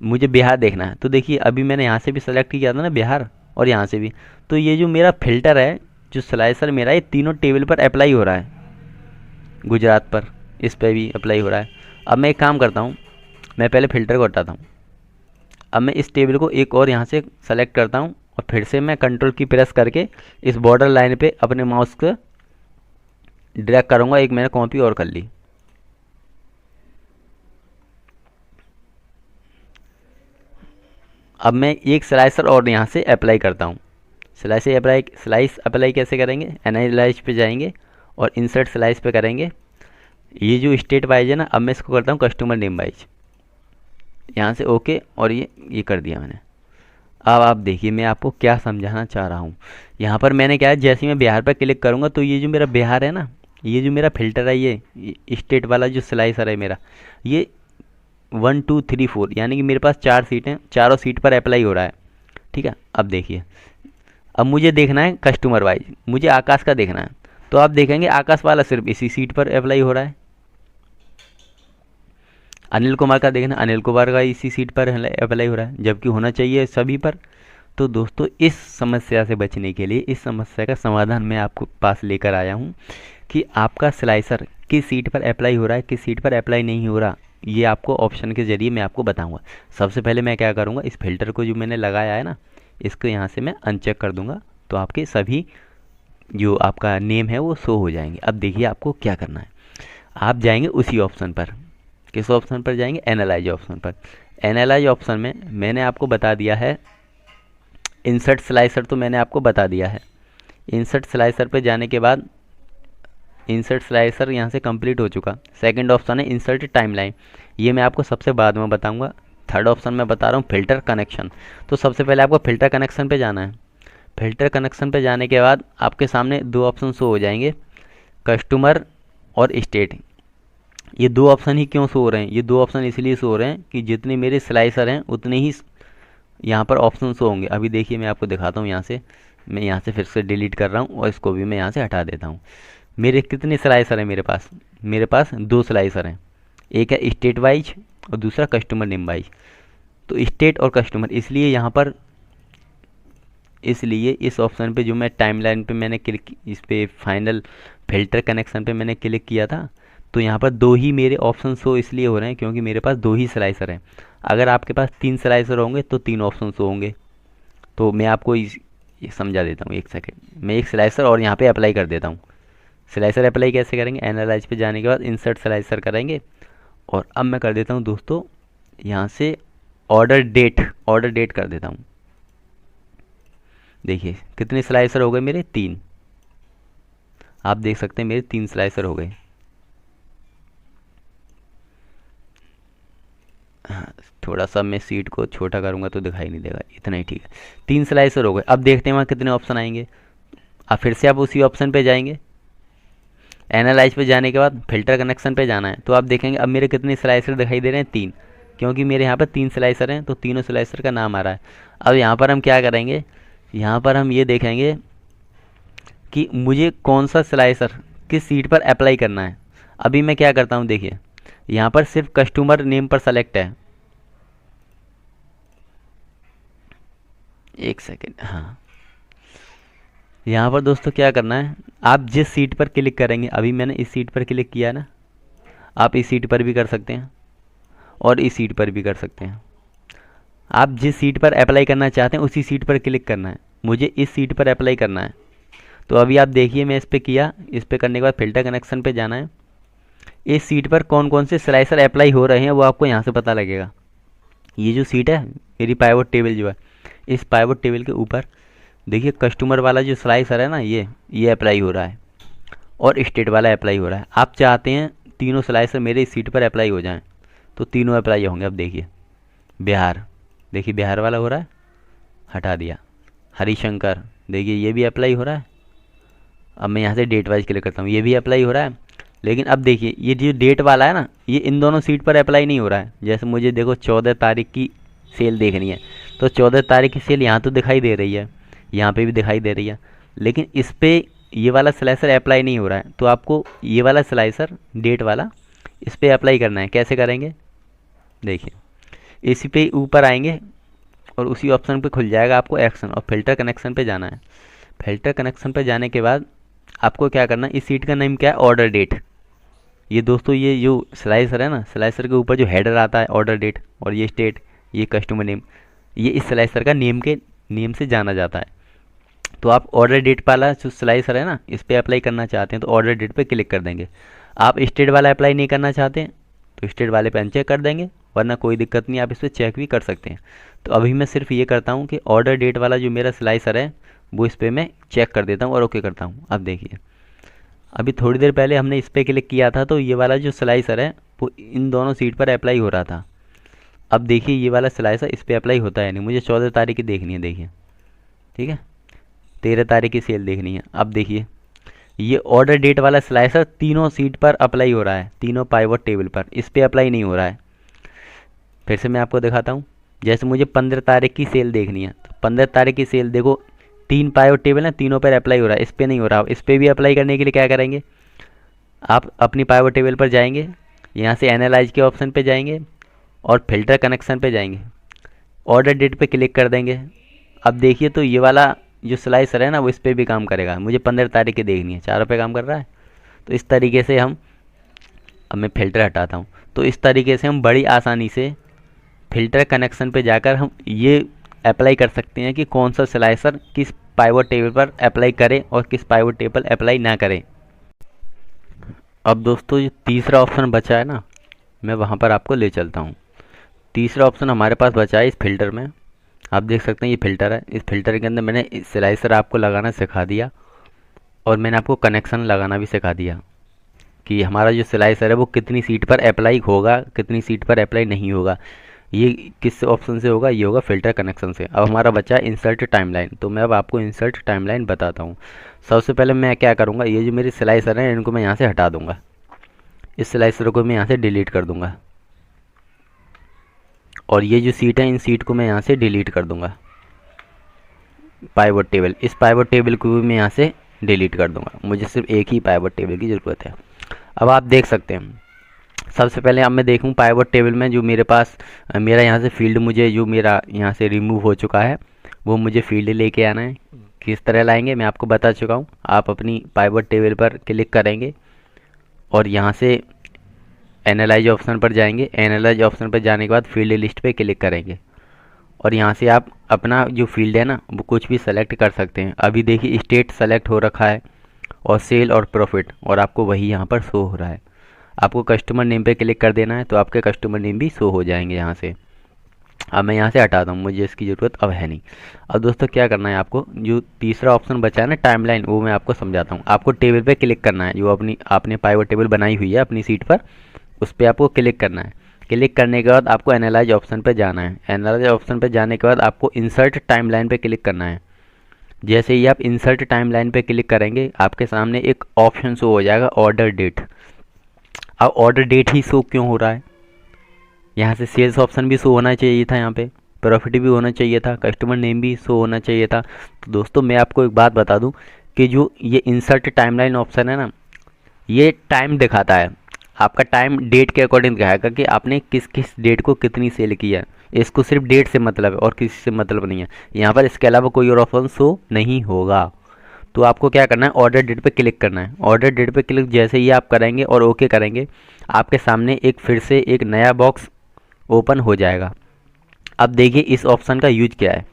मुझे बिहार देखना है तो देखिए अभी मैंने यहाँ से भी सेलेक्ट किया था ना बिहार, और यहाँ से भी। तो ये जो मेरा फ़िल्टर है, जो स्लाइसर मेरा, ये तीनों टेबल पर अप्लाई हो रहा है। गुजरात पर, इस पर भी अप्लाई हो रहा है। अब मैं एक काम करता हूँ, मैं पहले फ़िल्टर को हटाता हूँ। अब मैं इस टेबल को एक और यहाँ से सेलेक्ट करता हूँ और फिर से मैं कंट्रोल की प्रेस करके इस बॉर्डर लाइन पे अपने माउस को ड्रैग करूँगा। एक मैंने कॉपी और कर ली। अब मैं एक स्लाइसर और यहाँ से अप्लाई करता हूँ। स्लाइस अप्लाई कैसे करेंगे, एनालाइज पे जाएंगे और इंसर्ट स्लाइस पे करेंगे। ये जो स्टेट वाइज है ना, अब मैं इसको करता हूँ कस्टमर नेम वाइज। यहाँ से ओके, और ये कर दिया मैंने। अब आप देखिए मैं आपको क्या समझाना चाह रहा हूँ। यहाँ पर मैंने क्या है, जैसे ही मैं बिहार पर क्लिक करूँगा तो ये जो मेरा बिहार है ना, ये जो मेरा फ़िल्टर है, ये स्टेट वाला जो स्लाइसर है मेरा, ये 1 2 3 4 यानी कि मेरे पास 4 सीटें, चारों सीट पर अप्लाई हो रहा है, ठीक है। अब देखिए, अब मुझे देखना है कस्टमर वाइज, मुझे आकाश का देखना है। तो आप देखेंगे आकाश वाला सिर्फ इसी सीट पर अप्लाई हो रहा है। अनिल कुमार का देखना, अनिल कुमार का इसी सीट पर अप्लाई हो रहा है, जबकि होना चाहिए सभी पर। तो दोस्तों इस समस्या से बचने के लिए, इस समस्या का समाधान मैं आपको पास लेकर आया हूँ कि आपका स्लाइसर किस सीट पर अप्लाई हो रहा है, किस सीट पर अप्लाई नहीं हो रहा, ये आपको ऑप्शन के ज़रिए मैं आपको बताऊंगा। सबसे पहले मैं क्या करूँगा, इस फिल्टर को जो मैंने लगाया है ना, इसको यहाँ से मैं अनचेक कर दूँगा, तो आपके सभी जो आपका नेम है वो शो हो जाएंगे। अब देखिए आपको क्या करना है, आप जाएंगे उसी ऑप्शन पर। किस ऑप्शन पर जाएंगे, एनालाइज ऑप्शन पर। एनालाइज ऑप्शन में मैंने आपको बता दिया है इंसर्ट स्लाइसर, तो मैंने आपको बता दिया है। इंसर्ट स्लाइसर पर जाने के बाद इंसर्ट स्लाइसर यहाँ से कंप्लीट हो चुका। सेकंड ऑप्शन है इंसर्ट टाइमलाइन, ये मैं आपको सबसे बाद में बताऊंगा। थर्ड ऑप्शन मैं बता रहा हूँ फ़िल्टर कनेक्शन। तो सबसे पहले आपको फ़िल्टर कनेक्शन पे जाना है। फ़िल्टर कनेक्शन पे जाने के बाद आपके सामने दो ऑप्शन शो हो जाएंगे, कस्टमर और स्टेट। ये दो ऑप्शन ही क्यों शो हो रहे हैं, ये दो ऑप्शन इसलिए शो हो रहे हैं कि जितने मेरे स्लाइसर हैं उतने ही यहाँ पर ऑप्शन शो होंगे। अभी देखिए मैं आपको दिखाता हूँ। यहाँ से मैं यहाँ से फिर से डिलीट कर रहा हूँ और इसको भी मैं यहाँ से हटा देता हूँ। मेरे कितने स्लाइसर हैं मेरे पास 2 स्लाइसर हैं, एक है स्टेट वाइज और दूसरा कस्टमर नेम वाइज। तो स्टेट और कस्टमर, इसलिए यहाँ पर, इसलिए इस ऑप्शन पे जो मैं टाइमलाइन पे मैंने क्लिक, इस पे फाइनल फ़िल्टर कनेक्शन पे मैंने क्लिक किया था, तो यहाँ पर 2 ही मेरे ऑप्शन शो इसलिए हो रहे हैं क्योंकि मेरे पास 2 ही स्लाइसर हैं। अगर आपके पास 3 स्लाइसर होंगे तो 3 ऑप्शन शो होंगे। तो मैं आपको ये समझा देता हूँ, एक सेकेंड। मैं एक स्लाइसर और यहाँ पे अप्लाई कर देता हूँ। स्लाइसर अप्लाई कैसे करेंगे, एनालाइज पे जाने के बाद इंसर्ट स्लाइसर करेंगे। और अब मैं कर देता हूँ दोस्तों यहाँ से ऑर्डर डेट कर देता हूँ। देखिए कितने स्लाइसर हो गए मेरे, 3। आप देख सकते हैं मेरे 3 स्लाइसर हो गए। हाँ, थोड़ा सा मैं सीट को छोटा करूँगा तो दिखाई नहीं देगा, इतना ही ठीक है। 3 स्लाइसर हो गए। अब देखते हैं वहाँ कितने ऑप्शन आएंगे। अब फिर से आप उसी ऑप्शन पे जाएंगे, एनालाइज पे जाने के बाद फिल्टर कनेक्शन पे जाना है। तो आप देखेंगे अब मेरे कितने स्लाइसर दिखाई दे रहे हैं, 3, क्योंकि मेरे यहाँ पर 3 स्लाइसर हैं तो तीनों स्लाइसर का नाम आ रहा है। अब यहाँ पर हम क्या करेंगे, यहाँ पर हम ये देखेंगे कि मुझे कौन सा स्लाइसर किस सीट पर अप्लाई करना है। अभी मैं क्या करता हूँ, देखिए यहाँ पर सिर्फ कस्टमर नेम पर सेलेक्ट है। एक सेकेंड, हाँ यहाँ पर दोस्तों क्या करना है, आप जिस सीट पर क्लिक करेंगे, अभी मैंने इस सीट पर क्लिक किया ना, आप इस सीट पर भी कर सकते हैं और इस सीट पर भी कर सकते हैं। आप जिस सीट पर अप्लाई करना चाहते हैं उसी सीट पर क्लिक करना है। मुझे इस सीट पर अप्लाई करना है, तो अभी आप देखिए मैं इस पर किया। इस पर करने के बाद फिल्टर कनेक्शन पे जाना है। इस सीट पर कौन कौन से स्लाइसर अप्लाई हो रहे हैं वो आपको यहाँ से पता लगेगा। ये जो सीट है मेरी पाइवट टेबल जो है, इस पाइवट टेबल के ऊपर देखिए कस्टमर वाला जो स्लाइसर है ना, ये अप्लाई हो रहा है और स्टेट वाला अप्लाई हो रहा है। आप चाहते हैं तीनों स्लाइसर मेरे इस सीट पर अप्लाई हो जाएं तो तीनों अप्लाई होंगे। अब देखिए बिहार, देखिए बिहार वाला हो रहा है, हटा दिया। हरिशंकर, देखिए ये भी अप्लाई हो रहा है। अब मैं यहाँ से डेट वाइज क्लिक करता हूँ, ये भी अप्लाई हो रहा है। लेकिन अब देखिए ये जो डेट वाला है ना, ये इन दोनों सीट पर अप्लाई नहीं हो रहा है। जैसे मुझे देखो 14 तारीख की सेल देखनी है, तो 14 तारीख की सेल यहाँ तो दिखाई दे रही है, यहाँ पे भी दिखाई दे रही है, लेकिन इस पर ये वाला स्लाइसर अप्लाई नहीं हो रहा है। तो आपको ये वाला स्लाइसर डेट वाला इस पर अप्लाई करना है। कैसे करेंगे, देखिए इसी पे ऊपर आएंगे और उसी ऑप्शन पे खुल जाएगा आपको एक्शन, और फिल्टर कनेक्शन पे जाना है। फिल्टर कनेक्शन पे जाने के बाद आपको क्या करना है, इस सीट का नेम क्या है, ऑर्डर डेट। ये दोस्तों ये जो स्लाइसर है ना, स्लाइसर के ऊपर जो हेडर आता है ऑर्डर डेट, और ये स्टेट, ये कस्टमर नेम, ये इस स्लाइसर का नेम से जाना जाता है। तो आप ऑर्डर डेट वाला जो स्लाइसर है ना, इस पर अप्लाई करना चाहते हैं तो ऑर्डर डेट पे क्लिक कर देंगे। आप स्टेट वाला अप्लाई नहीं करना चाहते हैं तो स्टेट वाले पे अनचेक कर देंगे, वरना कोई दिक्कत नहीं, आप इस पर चेक भी कर सकते हैं। तो अभी मैं सिर्फ ये करता हूँ कि ऑर्डर डेट वाला जो मेरा स्लाइसर है वो इस पर मैं चेक कर देता हूँ और ओके करता हूँ। अब देखिए अभी थोड़ी देर पहले हमने इस पर क्लिक किया था तो ये वाला जो स्लाइसर है वो इन दोनों सीट पर अप्लाई हो रहा था। अब देखिए ये वाला स्लाइसर इस पर अप्लाई होता है नहीं। मुझे 14 तारीख की देखनी है, देखिए ठीक है, 13 तारीख की सेल देखनी है। अब देखिए ये ऑर्डर डेट वाला स्लाइसर तीनों सीट पर अप्लाई हो रहा है, तीनों पाइवट टेबल पर, इस पर अप्लाई नहीं हो रहा है। फिर से मैं आपको दिखाता हूँ। जैसे मुझे 15 तारीख की सेल देखनी है, तो 15 तारीख की सेल देखो 3 पाइवट टेबल हैं, तीनों पर अप्लाई हो रहा है, इस पर नहीं हो रहा। इस पर भी अप्लाई करने के लिए क्या करेंगे, आप अपनी पाइवट टेबल पर जाएंगे, यहाँ से एनालाइज के ऑप्शन पर जाएंगे और फिल्टर कनेक्शन पे जाएंगे, ऑर्डर डेट पे क्लिक कर देंगे। अब देखिए तो ये वाला जो स्लाइसर है ना वो इस पर भी काम करेगा। मुझे 15 तारीख की देखनी है, चारों पे काम कर रहा है। तो इस तरीके से हम, अब मैं फ़िल्टर हटाता हूँ, तो इस तरीके से हम बड़ी आसानी से फ़िल्टर कनेक्शन पे जाकर हम ये अप्लाई कर सकते हैं कि कौन सा स्लाइसर किस पाइवट टेबल पर अप्लाई करें और किस पाइवट टेबल अप्लाई ना करें। अब दोस्तों जो तीसरा ऑप्शन बचा है ना, मैं वहाँ पर आपको ले चलता हूँ। तीसरा ऑप्शन हमारे पास बचा है इस फिल्टर में। आप देख सकते हैं ये फ़िल्टर है। इस फिल्टर के अंदर मैंने स्लाइसर आपको लगाना सिखा दिया और मैंने आपको कनेक्शन लगाना भी सिखा दिया कि हमारा जो स्लाइसर है वो कितनी सीट पर अप्लाई होगा, कितनी सीट पर अप्लाई नहीं होगा। ये किस ऑप्शन से होगा, ये होगा फ़िल्टर कनेक्शन से। अब हमारा बचा है इंसर्ट टाइमलाइन। तो मैं अब आपको इंसर्ट टाइमलाइन बताता हूँ। सबसे पहले मैं क्या करूँगा, ये जो मेरे स्लाइसर हैं इनको मैं यहाँ से हटा दूँगा, इस स्लाइसर को मैं यहाँ से डिलीट कर दूँगा और ये जो सीट है इन सीट को मैं यहाँ से डिलीट कर दूँगा। पाइवट टेबल, इस पाइवट टेबल को भी मैं यहाँ से डिलीट कर दूँगा। मुझे सिर्फ एक ही पाइवट टेबल की ज़रूरत है। अब आप देख सकते हैं, सबसे पहले अब मैं देखूँ पाइवट टेबल में जो मेरे पास मेरा यहाँ से फील्ड, मुझे जो मेरा यहाँ से रिमूव हो चुका है वो मुझे फील्ड लेके आना है। किस तरह लाएंगे मैं आपको बता चुका हूँ। आप अपनी पाइवट टेबल पर क्लिक करेंगे और यहाँ से एनालाइज ऑप्शन पर जाएंगे। एनालाइज ऑप्शन पर जाने के बाद फील्ड लिस्ट पे क्लिक करेंगे और यहाँ से आप अपना जो फील्ड है ना वो कुछ भी सेलेक्ट कर सकते हैं। अभी देखिए स्टेट सेलेक्ट हो रखा है और सेल और प्रॉफिट, और आपको वही यहाँ पर शो हो रहा है। आपको कस्टमर नेम पे क्लिक कर देना है तो आपके कस्टमर नेम भी शो हो जाएंगे यहाँ से। अब मैं यहाँ से हटाता हूँ, मुझे इसकी ज़रूरत अब है नहीं। अब दोस्तों क्या करना है, आपको जो तीसरा ऑप्शन बचा है ना टाइमलाइन, वो मैं आपको समझाता हूँ। आपको टेबल पे क्लिक करना है, जो आपने पाइवट टेबल बनाई हुई है अपनी सीट पर, उस पर आपको क्लिक करना है। क्लिक करने के बाद आपको एनालाइज ऑप्शन पर जाना है। एनालाइज ऑप्शन पर जाने के बाद आपको इंसर्ट टाइमलाइन पे क्लिक करना है। जैसे ही आप इंसर्ट टाइमलाइन पे क्लिक करेंगे आपके सामने एक ऑप्शन शो हो जाएगा ऑर्डर डेट। अब ऑर्डर डेट ही शो क्यों हो रहा है, यहाँ से सेल्स ऑप्शन भी शो होना चाहिए था, यहाँ पे प्रॉफिट भी होना चाहिए था, कस्टमर नेम भी शो होना चाहिए था। तो दोस्तों मैं आपको एक बात बता दूं कि जो ये इंसर्ट टाइमलाइन ऑप्शन है ना, ये टाइम दिखाता है, आपका टाइम डेट के अकॉर्डिंग दिखाएगा कि आपने किस किस डेट को कितनी सेल किया है। इसको सिर्फ डेट से मतलब है और किसी से मतलब नहीं है। यहाँ पर इसके अलावा कोई और ऑप्शन शो नहीं होगा। तो आपको क्या करना है, ऑर्डर डेट पे क्लिक करना है। ऑर्डर डेट पे क्लिक जैसे ही आप करेंगे और ओके करेंगे, आपके सामने एक फिर से एक नया बॉक्स ओपन हो जाएगा। अब देखिए इस ऑप्शन का यूज क्या है।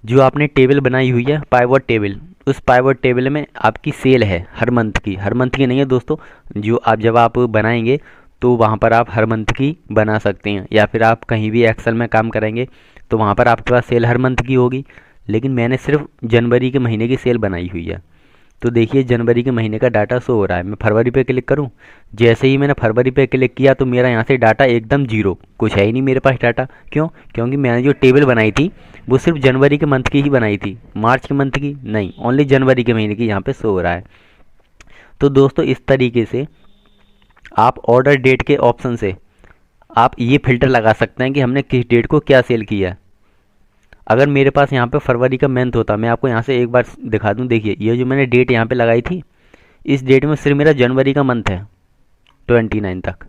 जो आपने टेबल बनाई हुई है पाइवट टेबल, उस पाइवट टेबल में आपकी सेल है हर मंथ की। हर मंथ की नहीं है दोस्तों, जो आप जब आप बनाएंगे तो वहाँ पर आप हर मंथ की बना सकते हैं, या फिर आप कहीं भी एक्सेल में काम करेंगे तो वहाँ पर आपके पास सेल हर मंथ की होगी। लेकिन मैंने सिर्फ जनवरी के महीने की सेल बनाई हुई है। तो देखिए जनवरी के महीने का डाटा शो हो रहा है। मैं फरवरी पे क्लिक करूं, जैसे ही मैंने फरवरी पे क्लिक किया तो मेरा यहाँ से डाटा एकदम जीरो, कुछ है ही नहीं मेरे पास डाटा। क्यों? क्योंकि मैंने जो टेबल बनाई थी वो सिर्फ जनवरी के मंथ की ही बनाई थी, मार्च के मंथ की नहीं, ओनली जनवरी के महीने की यहाँ पे शो हो रहा है। तो दोस्तों इस तरीके से आप ऑर्डर डेट के ऑप्शन से आप ये फिल्टर लगा सकते हैं कि हमने किस डेट को क्या सेल किया है। अगर मेरे पास यहाँ पे फरवरी का मंथ होता, मैं आपको यहाँ से एक बार दिखा दूँ, देखिए ये जो मैंने डेट यहाँ पे लगाई थी, इस डेट में सिर्फ मेरा जनवरी का मंथ है 29 तक।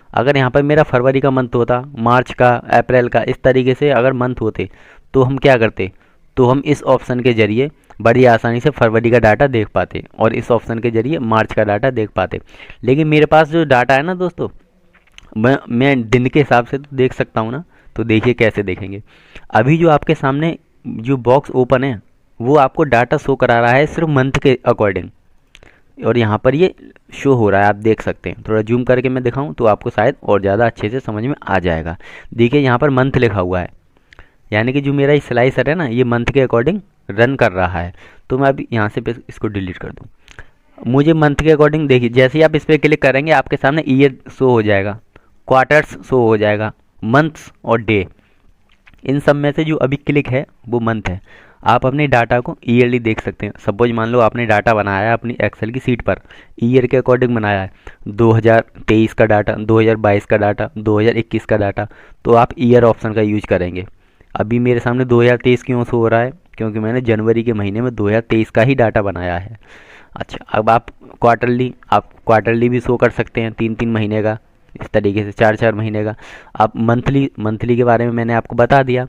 अगर यहाँ पर मेरा फरवरी का मंथ होता, मार्च का, अप्रैल का, इस तरीके से अगर मंथ होते तो हम क्या करते, तो हम इस ऑप्शन के ज़रिए बड़ी आसानी से फरवरी का डाटा देख पाते और इस ऑप्शन के ज़रिए मार्च का डाटा देख पाते। लेकिन मेरे पास जो डाटा है ना दोस्तों, मैं दिन के हिसाब से तो देख सकता हूँ ना। तो देखिए कैसे देखेंगे। अभी जो आपके सामने जो बॉक्स ओपन है वो आपको डाटा शो करा रहा है सिर्फ मंथ के अकॉर्डिंग, और यहाँ पर ये शो हो रहा है, आप देख सकते हैं। थोड़ा जूम करके मैं दिखाऊं तो आपको शायद और ज़्यादा अच्छे से समझ में आ जाएगा। देखिए यहाँ पर मंथ लिखा हुआ है, यानी कि जो मेरा स्लाइसर है ना ये मंथ के अकॉर्डिंग रन कर रहा है। तो मैं अभी यहाँ से इसको डिलीट कर दूँ। मुझे मंथ के अकॉर्डिंग देखिए, जैसे ही आप इस पर क्लिक करेंगे आपके सामने ईयर शो हो जाएगा, क्वार्टर्स शो हो जाएगा, मंथ्स और डे। इन सब में से जो अभी क्लिक है वो मंथ है। आप अपने डाटा को ईयरली देख सकते हैं। सपोज मान लो आपने डाटा बनाया है अपनी एक्सेल की सीट पर, ईयर के अकॉर्डिंग बनाया है, 2023 का डाटा, 2022 का डाटा, 2021 का डाटा, तो आप ईयर ऑप्शन का यूज करेंगे। अभी मेरे सामने 2023 क्यों शो हो रहा है, क्योंकि मैंने जनवरी के महीने में 2023 का ही डाटा बनाया है। अच्छा, अब आप क्वार्टरली भी शो कर सकते हैं, 3-3 महीने का, इस तरीके से 4-4 महीने का। अब मंथली के बारे में मैंने आपको बता दिया,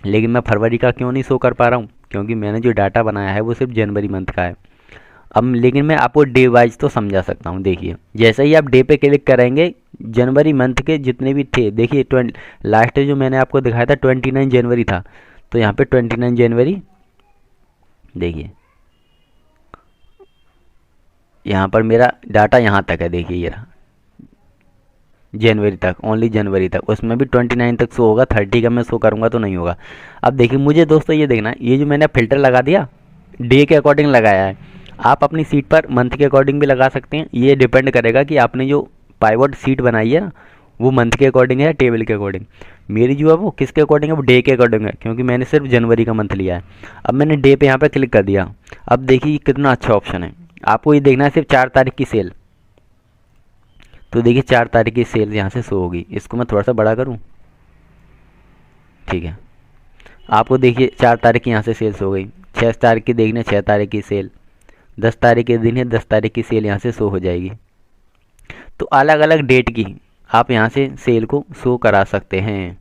लेकिन मैं फरवरी का क्यों नहीं शो कर पा रहा हूँ, क्योंकि मैंने जो डाटा बनाया है वो सिर्फ जनवरी मंथ का है। अब लेकिन मैं आपको डे वाइज तो समझा सकता हूँ। देखिए जैसे ही आप डे पे क्लिक करेंगे, जनवरी मंथ के जितने भी थे, देखिए लास्ट जो मैंने आपको दिखाया था 29 जनवरी था, तो यहाँ पे 29 जनवरी देखिए, यहाँ पर मेरा डाटा यहाँ तक है। देखिए ये रहा जनवरी तक, ओनली जनवरी तक, उसमें भी 29 तक शो होगा, 30 का मैं शो करूँगा तो नहीं होगा। अब देखिए मुझे दोस्तों ये देखना है, ये जो मैंने फ़िल्टर लगा दिया डे के अकॉर्डिंग लगाया है, आप अपनी सीट पर मंथ के अकॉर्डिंग भी लगा सकते हैं। ये डिपेंड करेगा कि आपने जो पाइवट सीट बनाई है ना वो मंथ के अकॉर्डिंग है या टेबल के अकॉर्डिंग। मेरी जो है वो किसके अकॉर्डिंग है, वो डे के अकॉर्डिंग है, क्योंकि मैंने सिर्फ जनवरी का मंथ लिया है। अब मैंने डे पे यहाँ पर क्लिक कर दिया। अब देखिए कितना अच्छा ऑप्शन है, आपको ये देखना है सिर्फ 4 तारीख की सेल। तो देखिए 4 तारीख की सेल यहाँ से शो होगी। इसको मैं थोड़ा सा बड़ा करूँ, ठीक है। आपको देखिए 4 तारीख की यहाँ से सेल्स हो गई, 6 तारीख की देखने 6 तारीख की सेल, 10 तारीख के दिन है 10 तारीख की सेल यहाँ से शो हो जाएगी। तो अलग अलग डेट की आप यहाँ से सेल को शो करा सकते हैं,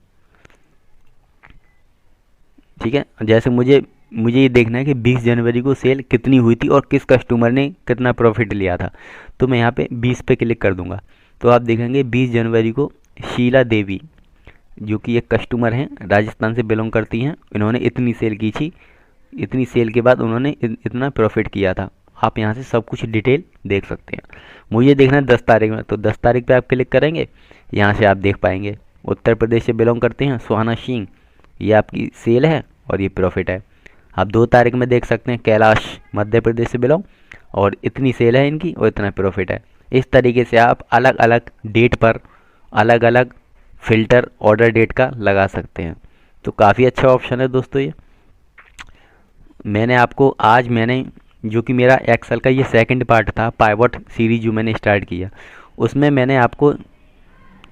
ठीक है। जैसे मुझे ये देखना है कि 20 जनवरी को सेल कितनी हुई थी और किस कस्टमर ने कितना प्रॉफिट लिया था, तो मैं यहाँ पे 20 पे क्लिक कर दूंगा। तो आप देखेंगे 20 जनवरी को शीला देवी, जो कि एक कस्टमर हैं, राजस्थान से बिलोंग करती हैं, इन्होंने इतनी सेल की थी, इतनी सेल के बाद उन्होंने इतना प्रॉफिट किया था। आप यहाँ से सब कुछ डिटेल देख सकते हैं। मुझे देखना है 10 तारीख में, तो 10 तारीख पे आप क्लिक करेंगे, यहाँ से आप देख पाएंगे उत्तर प्रदेश से बिलोंग करते हैं सुहाना सिंह, ये आपकी सेल है और ये प्रॉफिट है। आप 2 तारीख में देख सकते हैं कैलाश मध्य प्रदेश से बिलोंग, और इतनी सेल है इनकी और इतना प्रॉफिट है। इस तरीके से आप अलग अलग डेट पर अलग अलग फ़िल्टर ऑर्डर डेट का लगा सकते हैं। तो काफ़ी अच्छा ऑप्शन है दोस्तों ये। मैंने जो कि मेरा एक्सेल का ये सेकंड पार्ट था, पाइवट सीरीज जो मैंने स्टार्ट किया, उसमें मैंने आपको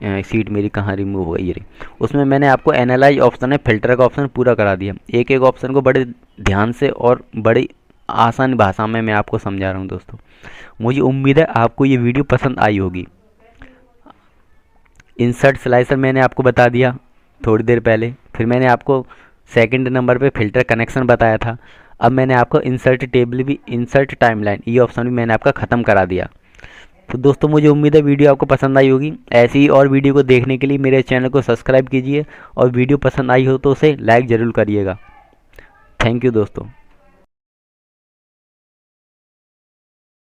सीट मेरी कहाँ रिमूव हो गई ये रही, उसमें मैंने आपको एनालाइज ऑप्शन है, फिल्टर का ऑप्शन पूरा करा दिया। एक एक ऑप्शन को बड़े ध्यान से और बड़ी आसान भाषा में मैं आपको समझा रहा हूँ दोस्तों। मुझे उम्मीद है आपको ये वीडियो पसंद आई होगी। इंसर्ट स्लाइसर मैंने आपको बता दिया थोड़ी देर पहले, फिर मैंने आपको सेकंड नंबर पे फिल्टर कनेक्शन बताया था। अब मैंने आपको इंसर्ट टेबल भी, इंसर्ट टाइमलाइन, ये ऑप्शन भी मैंने आपका ख़त्म करा दिया। तो दोस्तों मुझे उम्मीद है वीडियो आपको पसंद आई होगी। ऐसी ही और वीडियो को देखने के लिए मेरे चैनल को सब्सक्राइब कीजिए और वीडियो पसंद आई हो तो उसे लाइक ज़रूर करिएगा। थैंक यू दोस्तों।